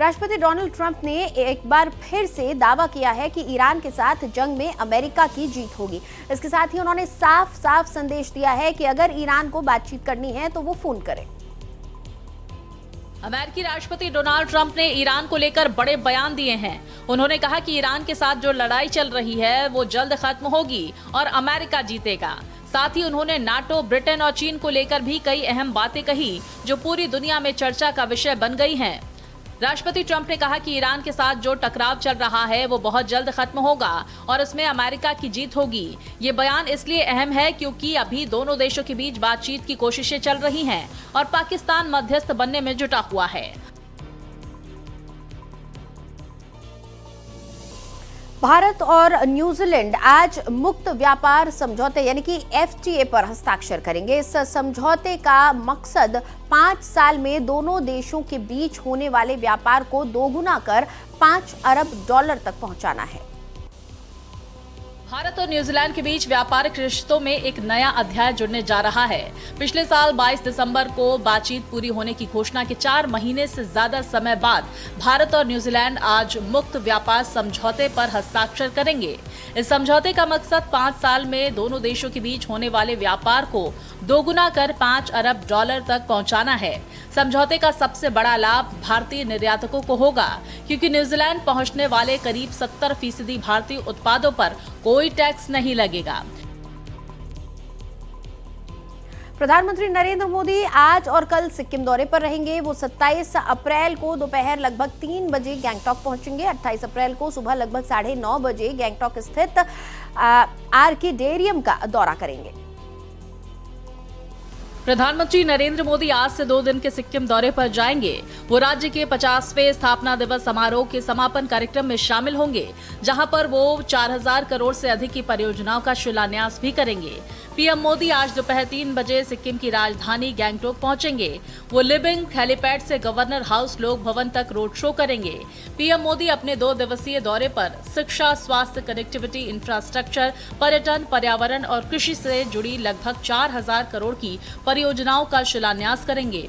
राष्ट्रपति Donald Trump ने एक बार फिर से दावा किया है कि ईरान के साथ जंग में अमेरिका की जीत होगी। इसके साथ ही उन्होंने साफ साफ संदेश दिया है कि अगर ईरान को बातचीत करनी है तो वो फोन करे। अमेरिकी राष्ट्रपति डोनाल्ड ट्रंप ने ईरान को लेकर बड़े बयान दिए हैं। उन्होंने कहा कि ईरान के साथ जो लड़ाई चल रही है वो जल्द खत्म होगी और अमेरिका जीतेगा। साथ ही उन्होंने नाटो, ब्रिटेन और चीन को लेकर भी कई अहम बातें कही जो पूरी दुनिया में चर्चा का विषय बन गई हैं। राष्ट्रपति ट्रंप ने कहा कि ईरान के साथ जो टकराव चल रहा है वो बहुत जल्द खत्म होगा और इसमें अमेरिका की जीत होगी। ये बयान इसलिए अहम है क्योंकि अभी दोनों देशों के बीच बातचीत की कोशिशें चल रही हैं और पाकिस्तान मध्यस्थ बनने में जुटा हुआ है। भारत और न्यूजीलैंड आज मुक्त व्यापार समझौते यानी कि FTA पर हस्ताक्षर करेंगे। इस समझौते का मकसद 5 साल में दोनों देशों के बीच होने वाले व्यापार को दोगुना कर $5 अरब तक पहुंचाना है। भारत और न्यूजीलैंड के बीच व्यापारिक रिश्तों में एक नया अध्याय जुड़ने जा रहा है। पिछले साल 22 दिसंबर को बातचीत पूरी होने की घोषणा के 4 महीने से ज्यादा समय बाद भारत और न्यूजीलैंड आज मुक्त व्यापार समझौते पर हस्ताक्षर करेंगे। इस समझौते का मकसद 5 साल में दोनों देशों के बीच होने वाले व्यापार को दोगुना कर $5 अरब तक पहुंचाना है। समझौते का सबसे बड़ा लाभ भारतीय निर्यातकों को होगा क्योंकि न्यूजीलैंड पहुंचने वाले करीब 70% भारतीय उत्पादों पर कोई टैक्स नहीं लगेगा। प्रधानमंत्री नरेंद्र मोदी आज और कल सिक्किम दौरे पर रहेंगे। वो 27 अप्रैल को दोपहर लगभग 3 बजे गैंगटॉक पहुंचेंगे। 28 अप्रैल को सुबह लगभग 9:30 बजे गैंगटॉक स्थित आर्किडेरियम का दौरा करेंगे। प्रधानमंत्री नरेंद्र मोदी आज से 2 दिन के सिक्किम दौरे पर जाएंगे। वो राज्य के 50वें स्थापना दिवस समारोह के समापन कार्यक्रम में शामिल होंगे, जहां पर वो 4000 करोड़ से अधिक की परियोजनाओं का शिलान्यास भी करेंगे। पीएम मोदी आज दोपहर 3 बजे सिक्किम की राजधानी गैंगटॉक पहुंचेंगे। वो लिबिंग हेलीपैड से गवर्नर हाउस लोक भवन तक रोड शो करेंगे। पीएम मोदी अपने 2 दिवसीय दौरे पर शिक्षा, स्वास्थ्य, कनेक्टिविटी, इंफ्रास्ट्रक्चर, पर्यटन, पर्यावरण और कृषि से जुड़ी लगभग 4000 करोड़ की परियोजनाओं का शिलान्यास करेंगे।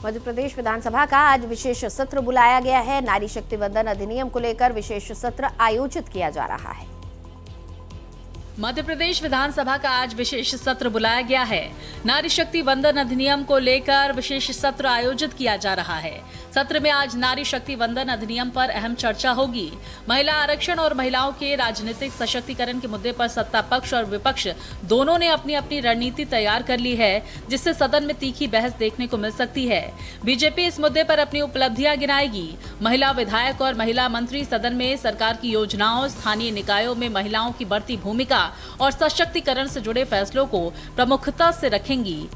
मध्य प्रदेश विधानसभा का आज विशेष सत्र बुलाया गया है। नारी शक्ति वंदन अधिनियम को लेकर विशेष सत्र आयोजित किया जा रहा है। मध्य प्रदेश विधानसभा का आज विशेष सत्र बुलाया गया है। नारी शक्ति वंदन अधिनियम को लेकर विशेष सत्र आयोजित किया जा रहा है। सत्र में आज नारी शक्ति वंदन अधिनियम पर अहम चर्चा होगी। महिला आरक्षण और महिलाओं के राजनीतिक सशक्तिकरण के मुद्दे पर सत्ता पक्ष और विपक्ष दोनों ने अपनी अपनी रणनीति तैयार कर ली है, जिससे सदन में तीखी बहस देखने को मिल सकती है। बीजेपी इस मुद्दे पर अपनी उपलब्धियां गिनाएगी। महिला विधायक और महिला मंत्री सदन में सरकार की योजनाओं, स्थानीय निकायों में महिलाओं की बढ़ती भूमिका और सशक्तिकरण से जुड़े फैसलों को प्रमुखता से रखेंगी।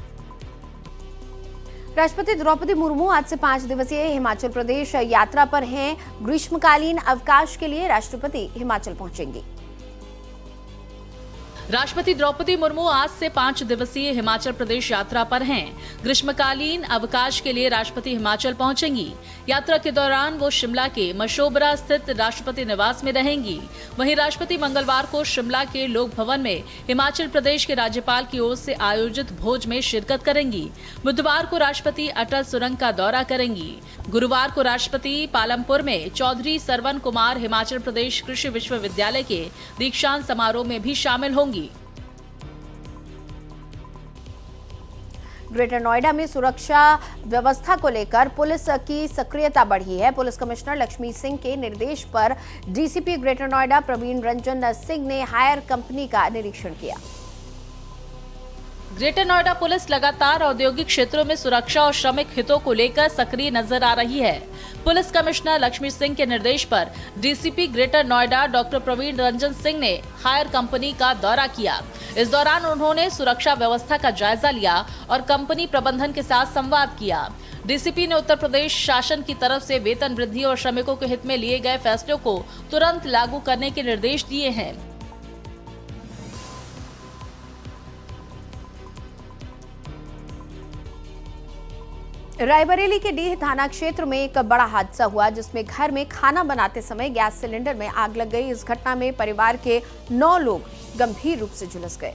राष्ट्रपति द्रौपदी मुर्मू आज से 5 दिवसीय हिमाचल प्रदेश यात्रा पर हैं। ग्रीष्मकालीन अवकाश के लिए राष्ट्रपति हिमाचल पहुंचेंगी। राष्ट्रपति द्रौपदी मुर्मू आज से 5 दिवसीय हिमाचल प्रदेश यात्रा पर हैं। ग्रीष्मकालीन अवकाश के लिए राष्ट्रपति हिमाचल पहुंचेंगी। यात्रा के दौरान वो शिमला के मशोबरा स्थित राष्ट्रपति निवास में रहेंगी। वहीं राष्ट्रपति मंगलवार को शिमला के लोक भवन में हिमाचल प्रदेश के राज्यपाल की ओर से आयोजित भोज में शिरकत करेंगी। बुधवार को राष्ट्रपति अटल सुरंग का दौरा करेंगी। गुरुवार को राष्ट्रपति पालमपुर में चौधरी सरवन कुमार हिमाचल प्रदेश कृषि विश्वविद्यालय के दीक्षांत समारोह में भी शामिल होंगी। ग्रेटर नोएडा में सुरक्षा व्यवस्था को लेकर पुलिस की सक्रियता बढ़ी है। पुलिस कमिश्नर लक्ष्मी सिंह के निर्देश पर डीसीपी ग्रेटर नोएडा प्रवीण रंजन सिंह ने हायर कंपनी का निरीक्षण किया। ग्रेटर नोएडा पुलिस लगातार औद्योगिक क्षेत्रों में सुरक्षा और श्रमिक हितों को लेकर सक्रिय नजर आ रही है। पुलिस कमिश्नर लक्ष्मी सिंह के निर्देश पर DCP Greater Noida doctor Praveen Ranjan Singh ने हायर कंपनी का दौरा किया। इस दौरान उन्होंने सुरक्षा व्यवस्था का जायजा लिया और कंपनी प्रबंधन के साथ संवाद किया। डीसीपी ने उत्तर प्रदेश शासन की तरफ से वेतन वृद्धि और श्रमिकों के हित में लिए गए फैसलों को तुरंत लागू करने के निर्देश दिए हैं। रायबरेली के डीह थाना क्षेत्र में एक बड़ा हादसा हुआ, जिसमें घर में खाना बनाते समय गैस सिलेंडर में आग लग गई। इस घटना में परिवार के 9 लोग गंभीर रूप से झुलस गए।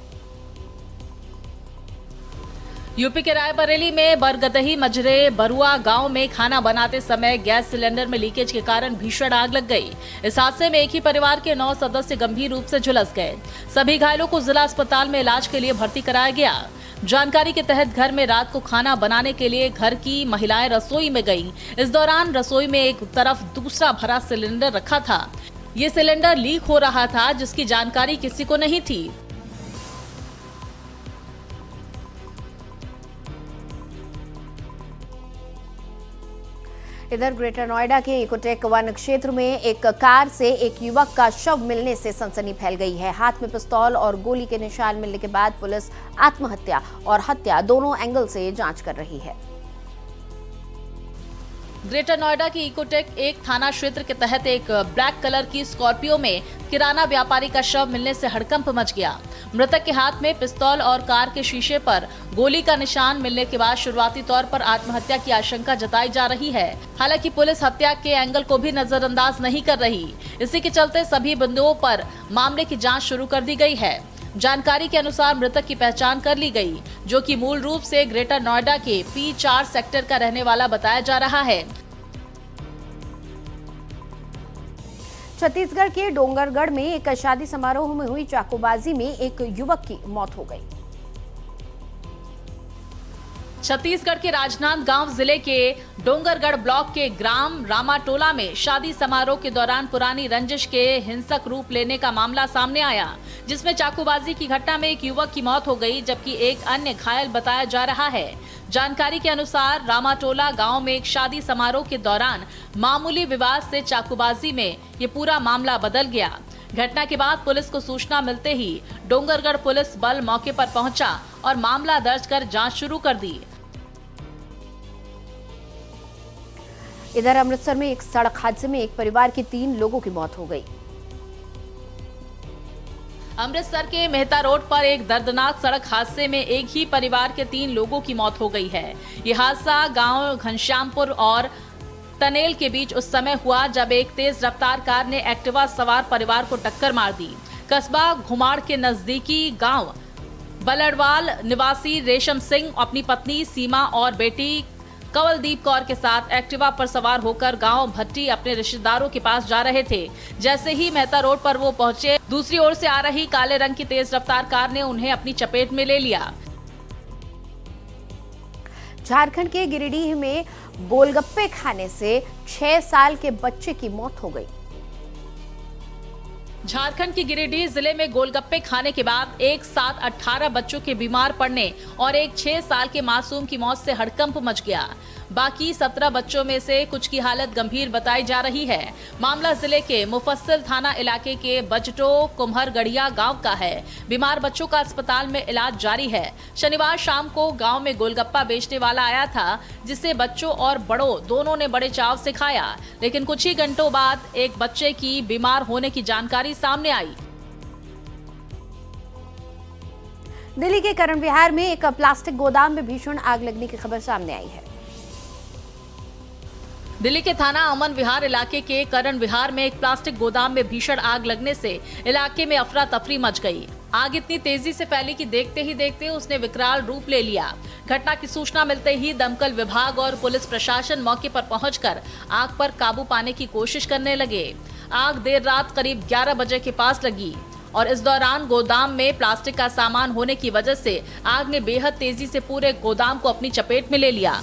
यूपी के रायबरेली में बरगदही मजरे बरुआ गांव में खाना बनाते समय गैस सिलेंडर में लीकेज के कारण भीषण आग लग गई। इस हादसे में एक ही परिवार के 9 सदस्य गंभीर रूप से झुलस गए। सभी घायलों को जिला अस्पताल में इलाज के लिए भर्ती कराया गया। जानकारी के तहत घर में रात को खाना बनाने के लिए घर की महिलाएं रसोई में गईं। इस दौरान रसोई में एक तरफ दूसरा भरा सिलेंडर रखा था। ये सिलेंडर लीक हो रहा था, जिसकी जानकारी किसी को नहीं थी। इधर ग्रेटर नोएडा के इकोटेक वन क्षेत्र में एक कार से एक युवक का शव मिलने से सनसनी फैल गई है। हाथ में पिस्तौल और गोली के निशान मिलने के बाद पुलिस आत्महत्या और हत्या दोनों एंगल से जांच कर रही है। ग्रेटर नोएडा की इकोटेक एक थाना क्षेत्र के तहत एक ब्लैक कलर की स्कॉर्पियो में किराना व्यापारी का शव मिलने से हड़कंप मच गया। मृतक के हाथ में पिस्तौल और कार के शीशे पर गोली का निशान मिलने के बाद शुरुआती तौर पर आत्महत्या की आशंका जताई जा रही है। हालांकि पुलिस हत्या के एंगल को भी नजरअंदाज नहीं कर रही। इसी के चलते सभी बिंदुओं पर मामले की जाँच शुरू कर दी गई है। जानकारी के अनुसार मृतक की पहचान कर ली गई, जो कि मूल रूप से ग्रेटर नोएडा के P4 सेक्टर का रहने वाला बताया जा रहा है। छत्तीसगढ़ के डोंगरगढ़ में एक शादी समारोह में हुई चाकूबाजी में एक युवक की मौत हो गई। छत्तीसगढ़ के राजनांदगांव जिले के डोंगरगढ़ ब्लॉक के ग्राम रामाटोला में शादी समारोह के दौरान पुरानी रंजिश के हिंसक रूप लेने का मामला सामने आया, जिसमें चाकूबाजी की घटना में एक युवक की मौत हो गई, जबकि एक अन्य घायल बताया जा रहा है। जानकारी के अनुसार रामाटोला गांव में एक शादी समारोह के दौरान मामूली विवाद से चाकूबाजी में ये पूरा मामला बदल गया। घटना के बाद पुलिस को सूचना मिलते ही डोंगरगढ़ पुलिस बल मौके पर पहुंचा और मामला दर्ज कर जांच शुरू कर दी। इधर अमृतसर में एक सड़क हादसे में एक परिवार के 3 लोगों की मौत हो गई। अमृतसर के मेहता रोड पर एक दर्दनाक सड़क हादसे में एक ही परिवार के 3 लोगों की मौत हो गई है। ये हादसा गांव घनश्यामपुर और टनेल के बीच उस समय हुआ जब एक तेज रफ्तार कार ने एक्टिवा सवार परिवार को टक्कर मार दी। कस्बा घुमाड़ के नजदीकी गांव बलड़वाल निवासी रेशम सिंह अपनी पत्नी सीमा और बेटी कंवलदीप कौर के साथ एक्टिवा पर सवार होकर गांव भट्टी अपने रिश्तेदारों के पास जा रहे थे। जैसे ही मेहता रोड पर वो पहुंचे, दूसरी ओर से आ रही काले रंग की तेज रफ्तार कार ने उन्हें अपनी चपेट में ले लिया। झारखंड के गिरिडीह में गोलगप्पे खाने से 6 साल के बच्चे की मौत हो गई। झारखंड के गिरिडीह जिले में गोलगप्पे खाने के बाद एक साथ 18 बच्चों के बीमार पड़ने और एक 6 साल के मासूम की मौत से हड़कंप मच गया। बाकी 17 बच्चों में से कुछ की हालत गंभीर बताई जा रही है। मामला जिले के मुफस्सिल थाना इलाके के बजटो कुम्हरगढ़िया गांव का है। बीमार बच्चों का अस्पताल में इलाज जारी है। शनिवार शाम को गांव में गोलगप्पा बेचने वाला आया था, जिसे बच्चों और बड़ों दोनों ने बड़े चाव से खाया, लेकिन कुछ ही घंटों बाद एक बच्चे की बीमार होने की जानकारी सामने आई। दिल्ली के करण विहार में एक प्लास्टिक गोदाम में भीषण आग लगने की खबर सामने आई है। दिल्ली के थाना अमन विहार इलाके के करण विहार में एक प्लास्टिक गोदाम में भीषण आग लगने से इलाके में अफरा तफरी मच गई। आग इतनी तेजी से फैली कि देखते ही देखते उसने विकराल रूप ले लिया। घटना की सूचना मिलते ही दमकल विभाग और पुलिस प्रशासन मौके पर पहुंचकर आग पर काबू पाने की कोशिश करने लगे। आग देर रात करीब 11 बजे के पास लगी और इस दौरान गोदाम में प्लास्टिक का सामान होने की वजह से आग ने बेहद तेजी से पूरे गोदाम को अपनी चपेट में ले लिया।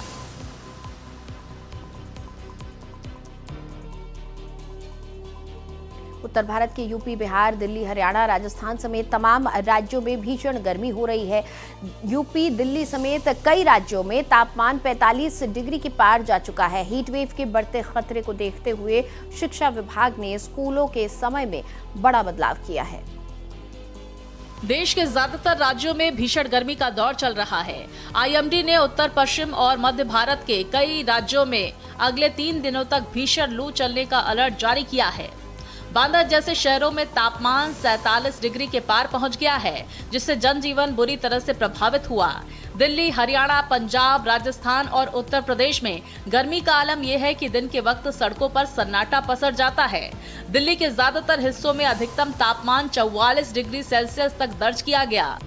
उत्तर भारत के यूपी, बिहार, दिल्ली, हरियाणा, राजस्थान समेत तमाम राज्यों में भीषण गर्मी हो रही है। यूपी, दिल्ली समेत कई राज्यों में तापमान 45 डिग्री के पार जा चुका है। हीट वेव के बढ़ते खतरे को देखते हुए शिक्षा विभाग ने स्कूलों के समय में बड़ा बदलाव किया है। देश के ज्यादातर राज्यों में भीषण गर्मी का दौर चल रहा है। आईएमडी ने उत्तर पश्चिम और मध्य भारत के कई राज्यों में अगले 3 दिनों तक भीषण लू चलने का अलर्ट जारी किया है। बांदा जैसे शहरों में तापमान 47 डिग्री के पार पहुंच गया है, जिससे जनजीवन बुरी तरह से प्रभावित हुआ। दिल्ली, हरियाणा, पंजाब, राजस्थान और उत्तर प्रदेश में गर्मी का आलम यह है कि दिन के वक्त सड़कों पर सन्नाटा पसर जाता है। दिल्ली के ज्यादातर हिस्सों में अधिकतम तापमान 44 डिग्री सेल्सियस तक दर्ज किया गया।